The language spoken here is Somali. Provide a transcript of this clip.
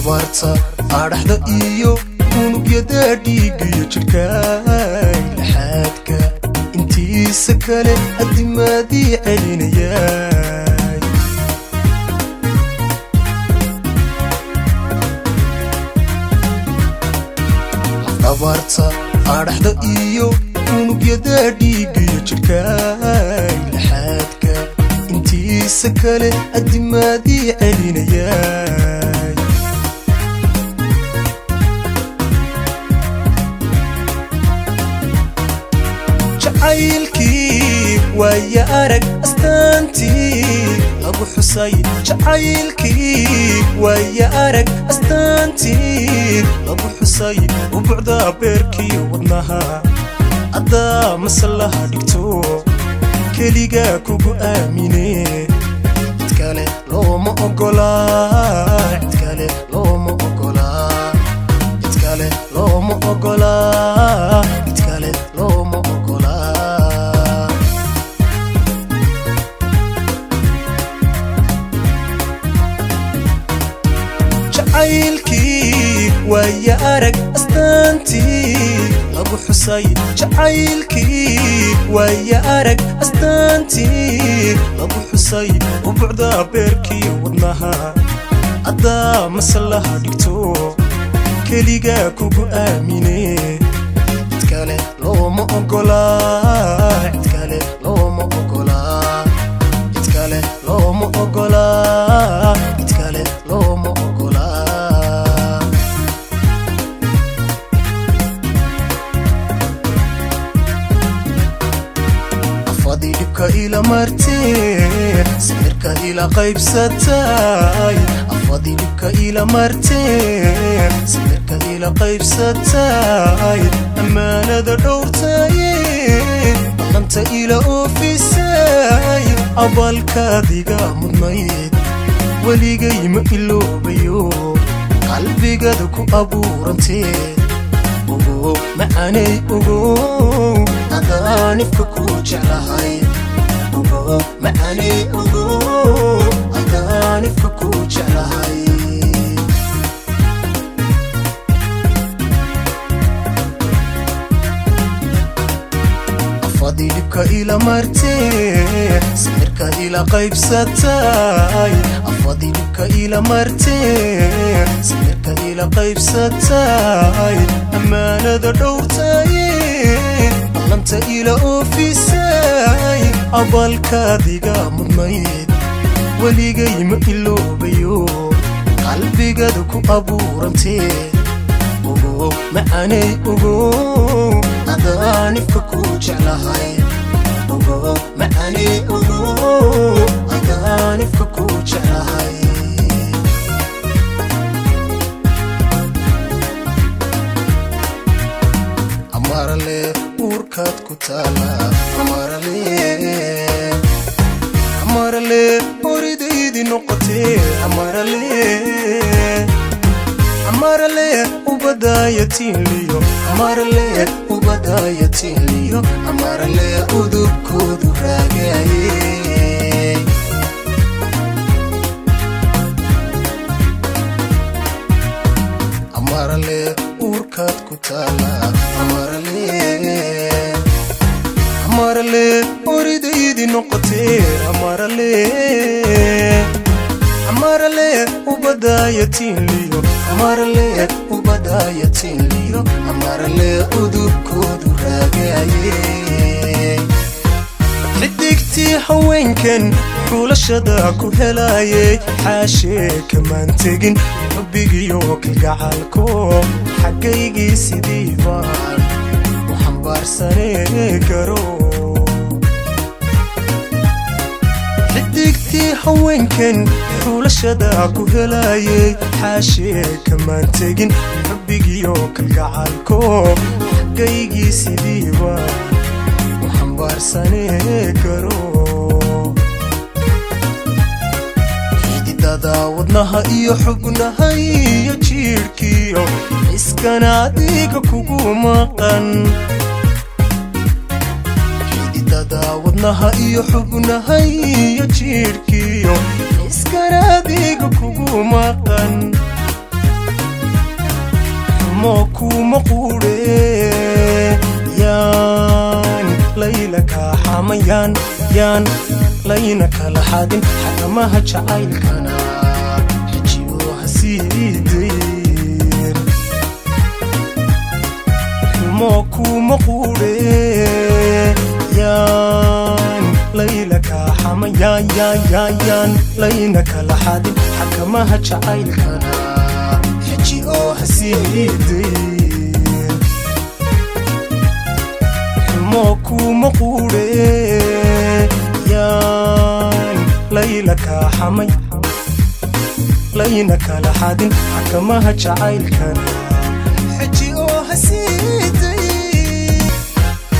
abarta araxda iyo unugyada dhiigiyo jirkay laxaadka intiisa kale adimaadii celinayay abarta araxda iyo unugyada dhiigiyo jirkay laxaadka intiisa kale adimaadii celinayay jacaylkii waaya arag astaantii lagu xusay jacaylkii waaya arag astaantii lagu xusay ubucda beerkii wadnaha adaa masalaha dhigto keliga kugu aamine cid kale looma ogola cid kale looma ogola cid kale looma ogola cid kale looma ogola jacaylkii waaya arag astaantii lagu xusay jacaylkii waaya arag astaantii lagu xusay ubucda beerkii wadnaha adaa masalaha dhigto keliga kugu aamine cid kale looma ogola cid kale looma ogola cid kale looma ogola cid kale looma ogola afadilibka ila martee sirka ila qaybsatay afadilibka ila martee sirka ila qaybsatay amaanada dhowrtay anta ila oofisay abalkaadiga mudnayd waligay ma iloobayo qalbigada ku abuurantee ugu macaanay ugu adaanifka ku jeclahay ugu macaanay ugu adaanifka ku jeclahay afadilibka ila martee sirka ila qaybsatay afadilibka ila martee sirka ila qaybsatay amaanada dhowrtay anta ila oofisay abalkaadiga mudnayd waligay ma iloobayo qalbigada ku abuurantee ugu macaanay ugu adaanifka ku jeclahay ugu macaanay ugu adaanifka ku jeclahay amarale urkaad ku taala amarale oridaydi noqotee amarale ubadaayatiinliyo amarale ubadaayatiinliyo amarale udubkoodu raagaye amarale urkaad ku taala amarale oridaydi noqotee amarale ubadaayatiinliyo amarale ubadaayatiinliyo amarale udubkoodu raagaye xidigtii haweenkan xulashada ku helayay xaashee kamaan tegin xubbigiyo kalgacalko xaggaygii sidii baan u xambaarsanee karo xidigtii haweenkan xulashada ku helayay xaashee kamaan tegin xubbigiyo kalgacalko xaggaygii sidii baan u xambaarsanee karo xididada wadnaha iyo xubnaha iyo jiirhkiyo iskana adiga kugu maqan xididada wadnaha iyo xubnaha iyo jiirhkiyo iskana adiga kugu maqan حماكو مقوري يان ليلك حميان يان لينك لحادن حكمها جعيلكنا حجيو هسيدين حماكو مقوري يان ليلك حميان يان لينك لحادن حكمها جعيلكنا حجيو هسيدين حماكو مقوري يان ليلك حمي لينك لحادن حكمها جعيلكنا